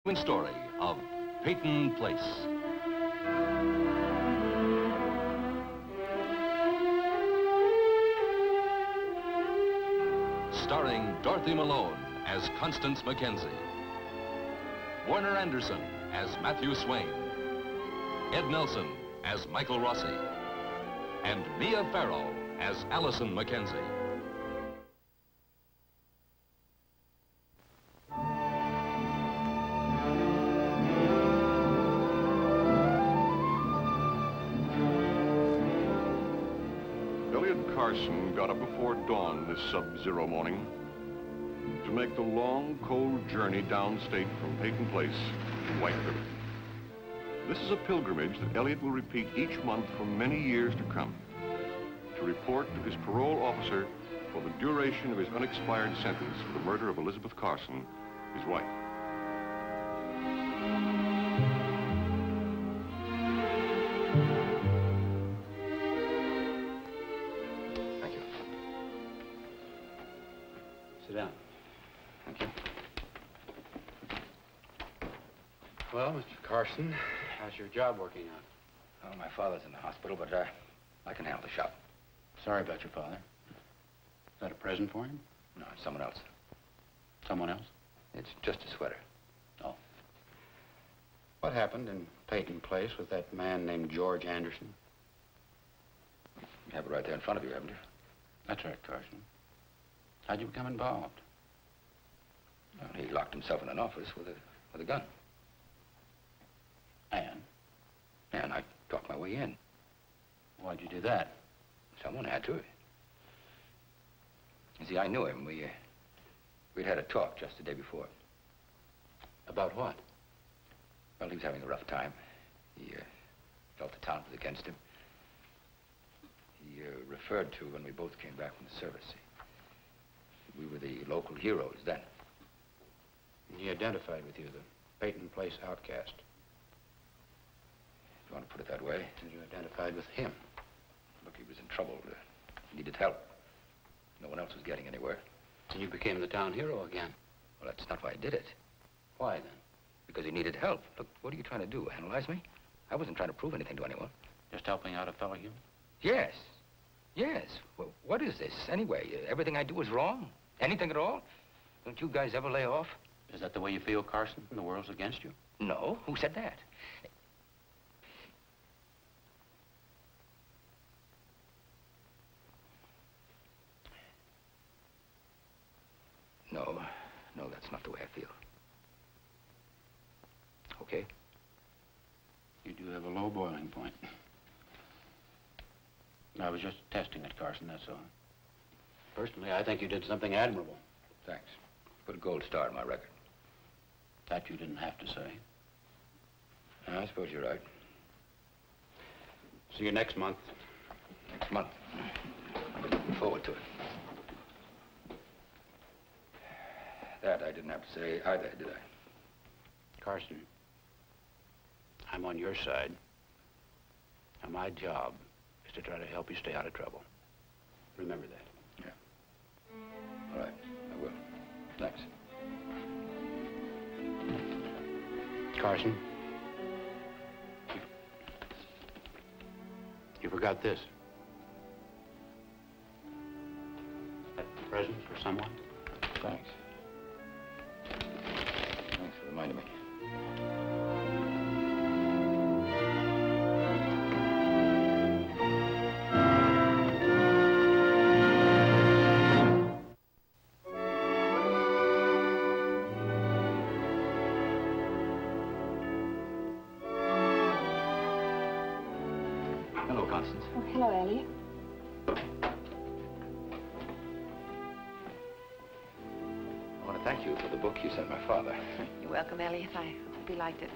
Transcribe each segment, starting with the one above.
Story of Peyton Place. Starring Dorothy Malone as Constance Mackenzie, Warner Anderson as Matthew Swain, Ed Nelson as Michael Rossi, and Mia Farrow as Allison Mackenzie. Elliot Carson got up before dawn this sub-zero morning to make the long, cold journey downstate from Peyton Place to White River. This is a pilgrimage that Elliot will repeat each month for many years to come, to report to his parole officer for the duration of his unexpired sentence for the murder of Elizabeth Carson, his wife. Sit down. Thank you. Well, Mr. Carson, how's your job working out? Well, my father's in the hospital, but I can handle the shop. Sorry about your father. Is that a present for him? No, it's someone else. Someone else? It's just a sweater. Oh. What happened in Peyton Place with that man named George Anderson? You have it right there in front of you, haven't you? That's right, Carson. How'd you become involved? Well, he locked himself in an office with a gun. And I talked my way in. Why'd you do that? Someone had to. You see, I knew him. We'd had a talk just the day before. About what? Well, he was having a rough time. He felt the town was against him. He referred to when we both came back from the service. We were the local heroes then. He identified with you, the Peyton Place outcast. If you want to put it that way. And you identified with him. Look, he was in trouble. He needed help. No one else was getting anywhere. And you became the town hero again. Well, that's not why I did it. Why, then? Because he needed help. Look, what are you trying to do, analyze me? I wasn't trying to prove anything to anyone. Just helping out a fellow human? Yes. Yes. Well, what is this, anyway? Everything I do is wrong? Anything at all? Don't you guys ever lay off? Is that the way you feel, Carson? The world's against you? No. Who said that? No, that's not the way I feel. Okay? You do have a low boiling point. I was just testing it, Carson, that's all. Personally, I think you did something admirable. Thanks. Put a gold star on my record. That you didn't have to say. I suppose you're right. See you next month. Next month. I'm looking forward to it. That I didn't have to say either, did I? Carson, I'm on your side. And my job is to try to help you stay out of trouble. Remember that. Yeah. All right, I will. Thanks. Carson, you forgot this. A present for someone? Thanks. Thanks for reminding me. Hello, Constance. Oh, hello, Elliot. I want to thank you for the book you sent my father. You're welcome, Elliot. I hope he liked it.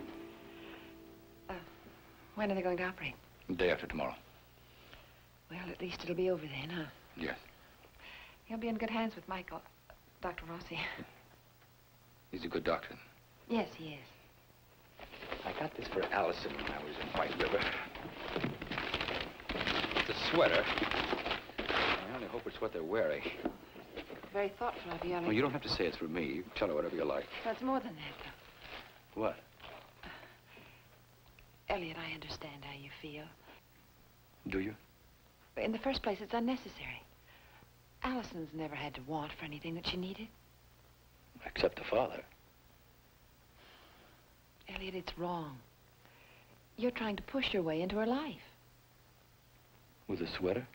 When are they going to operate? The day after tomorrow. Well, at least it'll be over then, huh? Yes. He'll be in good hands with Michael, Dr. Rossi. He's a good doctor. Yes, he is. I got this for Allison when I was in White River. It's a sweater. I only hope it's what they're wearing. Very thoughtful of you, Elliot. Well, you don't have to say it's for me. You can tell her whatever you like. Well, it's more than that, though. What? Elliot, I understand how you feel. Do you? In the first place, it's unnecessary. Allison's never had to want for anything that she needed. Except the father. Elliot, it's wrong. You're trying to push your way into her life. With a sweater?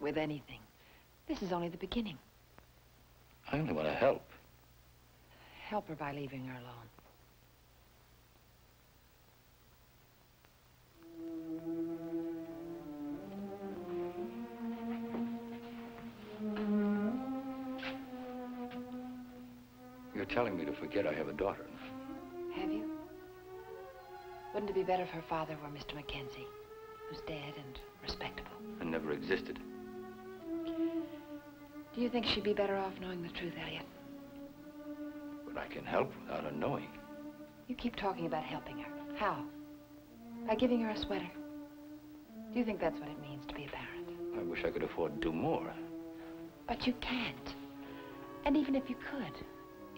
With anything. This is only the beginning. I only want to help. Help her by leaving her alone. You're telling me to forget I have a daughter. Have you? Wouldn't it be better if her father were Mr. Mackenzie, who's dead and respectable? And never existed. Do you think she'd be better off knowing the truth, Elliot? But I can help without her knowing. You keep talking about helping her. How? By giving her a sweater. Do you think that's what it means to be a parent? I wish I could afford to do more. But you can't. And even if you could,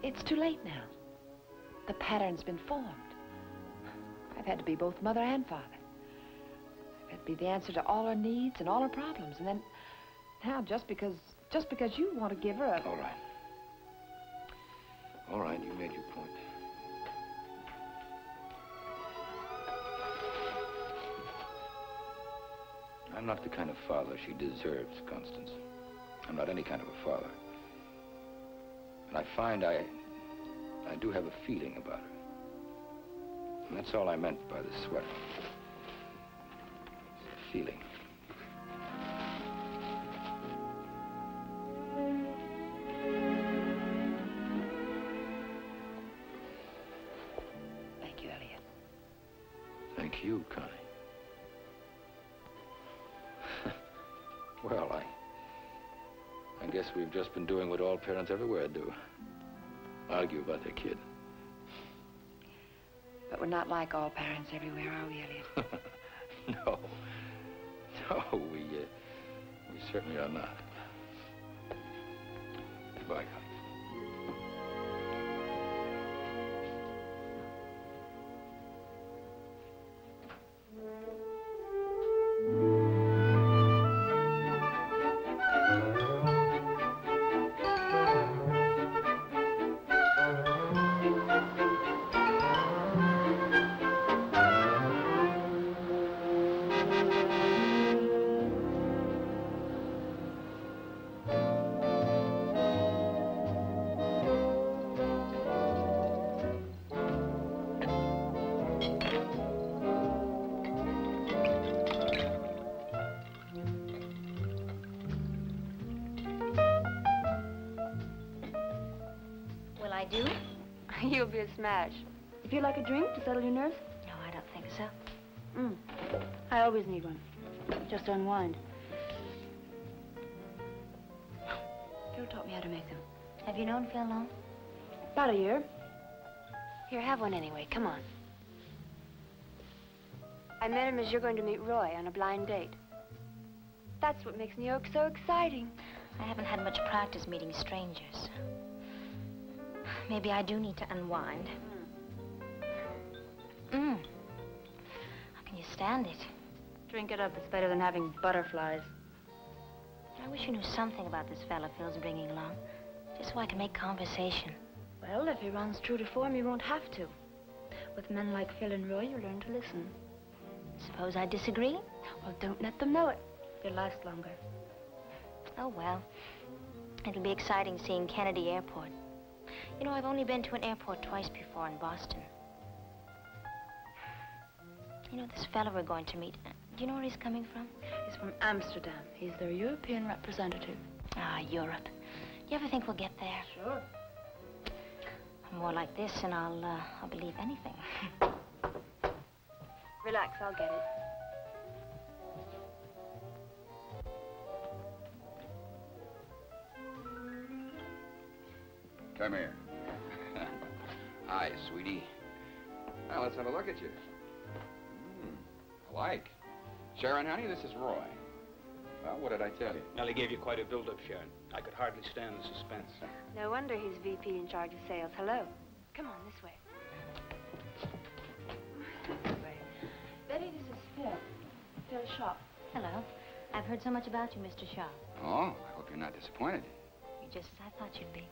it's too late now. The pattern's been formed. I've had to be both mother and father. I've had to be the answer to all her needs and all her problems. And then, now, just because you want to give her a... All right. All right, you made your point. I'm not the kind of father she deserves, Constance. I'm not any kind of a father. And I find I do have a feeling about her. And that's all I meant by the sweater. It's a feeling. Thank you, Elliot. Thank you, Connie. Well, I guess we've just been doing what all parents everywhere do. Argue about their kid. But we're not like all parents everywhere, are we, Elliot? No. No, we certainly are not. Goodbye, Connie. You'll be a smash. If you'd like a drink to settle your nerves? No, I don't think so. I always need one. Just to unwind. Joe taught me how to make them. Have you known Phil long? About a year. Here, have one anyway. Come on. I met him as you're going to meet Roy on a blind date. That's what makes New York so exciting. I haven't had much practice meeting strangers. Maybe I do need to unwind. How can you stand it? Drink it up. It's better than having butterflies. I wish you knew something about this fella Phil's bringing along, just so I can make conversation. Well, if he runs true to form, you won't have to. With men like Phil and Roy, you learn to listen. Suppose I disagree? Well, don't let them know it. You'll last longer. Oh, well. It'll be exciting seeing Kennedy Airport. You know, I've only been to an airport twice before in Boston. You know, this fella we're going to meet, do you know where he's coming from? He's from Amsterdam. He's their European representative. Ah, Europe. Do you ever think we'll get there? Sure. More like this and I'll believe anything. Relax, I'll get it. Come here. Hi, sweetie. Well, let's have a look at you. Alike. Sharon, honey, this is Roy. Well, what did I tell you? Ellie gave you quite a build-up, Sharon. I could hardly stand the suspense. No wonder he's VP in charge of sales. Hello. Come on, this way. Shaw. Hello. I've heard so much about you, Mr. Shaw. Oh, I hope you're not disappointed. You're just as I thought you'd be.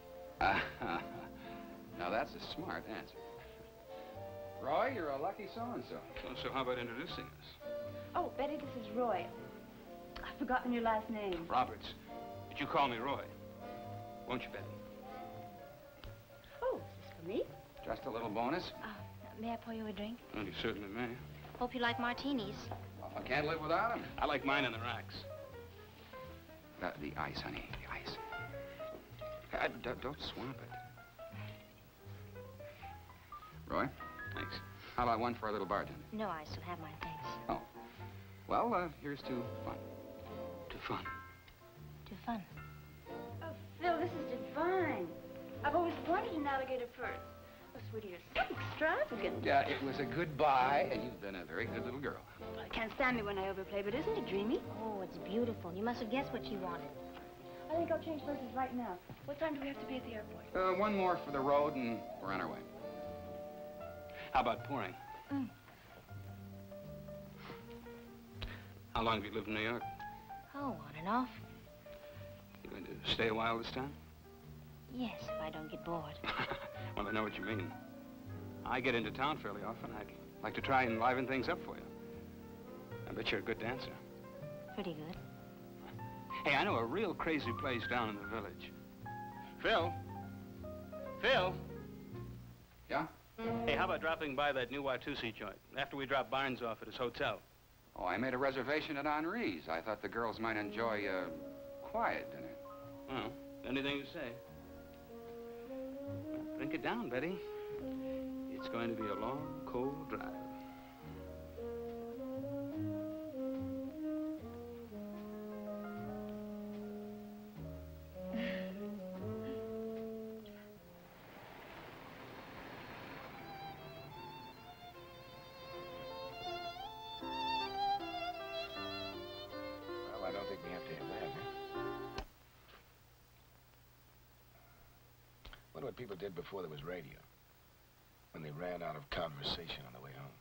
Now that's a smart answer. Roy, you're a lucky so-and-so. So how about introducing us? Oh, Betty, this is Roy. I've forgotten your last name. Roberts. But you call me Roy. Won't you, Betty? Oh, is this for me? Just a little bonus. May I pour you a drink? Well, you certainly may. Hope you like martinis. I can't live without them. I like mine in the racks. The ice, honey, the ice. Don't swamp it. Roy? Thanks. How about one for our little bartender? No, I still have my things. Oh. Well, here's to fun. To fun. To fun. Oh, Phil, this is divine. I've always wanted an alligator fur. Oh, sweetie, you're so extravagant. Yeah, it was a good buy, and you've been a very good little girl. I can't stand me when I overplay, but isn't it dreamy? Oh, it's beautiful. You must have guessed what she wanted. I think I'll change places right now. What time do we have to be at the airport? One more for the road, and we're on our way. How about pouring? How long have you lived in New York? Oh, on and off. You going to stay a while this time? Yes, if I don't get bored. Well, I know what you mean. I get into town fairly often. I'd like to try and liven things up for you. I bet you're a good dancer. Pretty good. Hey, I know a real crazy place down in the village. Phil? Phil? Yeah? Hey, how about dropping by that new Watusi joint after we drop Barnes off at his hotel? Oh, I made a reservation at Henri's. I thought the girls might enjoy a quiet dinner. Well, anything you say. Drink it down, Betty. It's going to be a long, cold drive. Well, I don't think we have to hear that, huh? Wonder what people did before there was radio. When they ran out of conversation on the way home.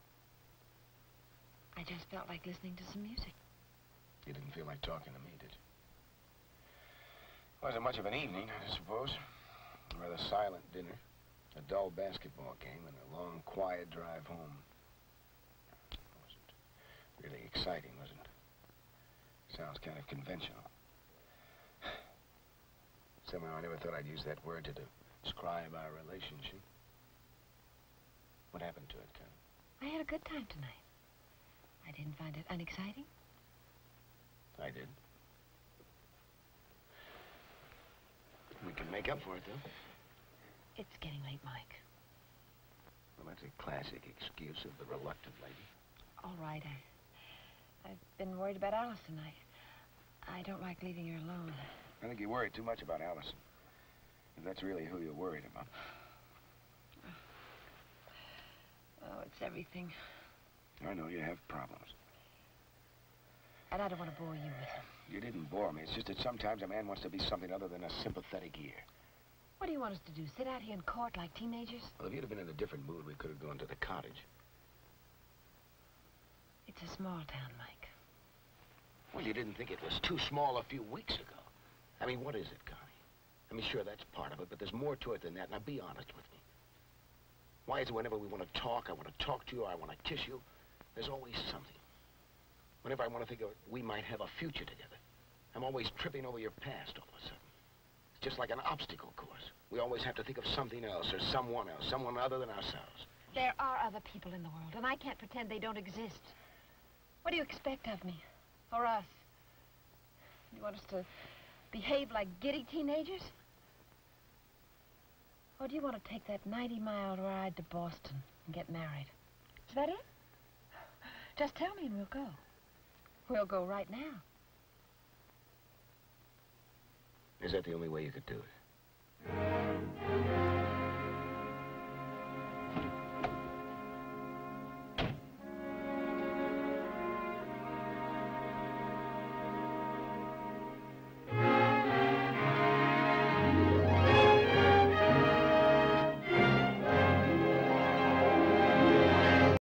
I just felt like listening to some music. You didn't feel like talking to me, did you? Wasn't much of an evening, I suppose. A rather silent dinner, a dull basketball game, and a long, quiet drive home. It wasn't really exciting, was it? Sounds kind of conventional. Somehow I never thought I'd use that word to describe our relationship. What happened to it, Connie? I had a good time tonight. I didn't find it unexciting. I did. We can make up for it, though. It's getting late, Mike. Well, that's a classic excuse of the reluctant lady. All right, I've been worried about Allison. I don't like leaving her alone. I think you worry too much about Allison. If that's really who you're worried about. Oh, it's everything. I know you have problems. And I don't want to bore you with them. You didn't bore me. It's just that sometimes a man wants to be something other than a sympathetic ear. What do you want us to do, sit out here in court like teenagers? Well, if you'd have been in a different mood, we could have gone to the cottage. It's a small town, Mike. Well, you didn't think it was too small a few weeks ago. I mean, what is it, Connie? I mean, sure, that's part of it, but there's more to it than that. Now, be honest with me. Why is it whenever we want to talk, I want to talk to you, or I want to kiss you, there's always something. Whenever I want to think of we might have a future together, I'm always tripping over your past all of a sudden. It's just like an obstacle course. We always have to think of something else or someone else, someone other than ourselves. There are other people in the world, and I can't pretend they don't exist. What do you expect of me? Or us? You want us to behave like giddy teenagers? Or do you want to take that 90-mile ride to Boston and get married? Is that it? Just tell me and we'll go. We'll go right now. Is that the only way you could do it?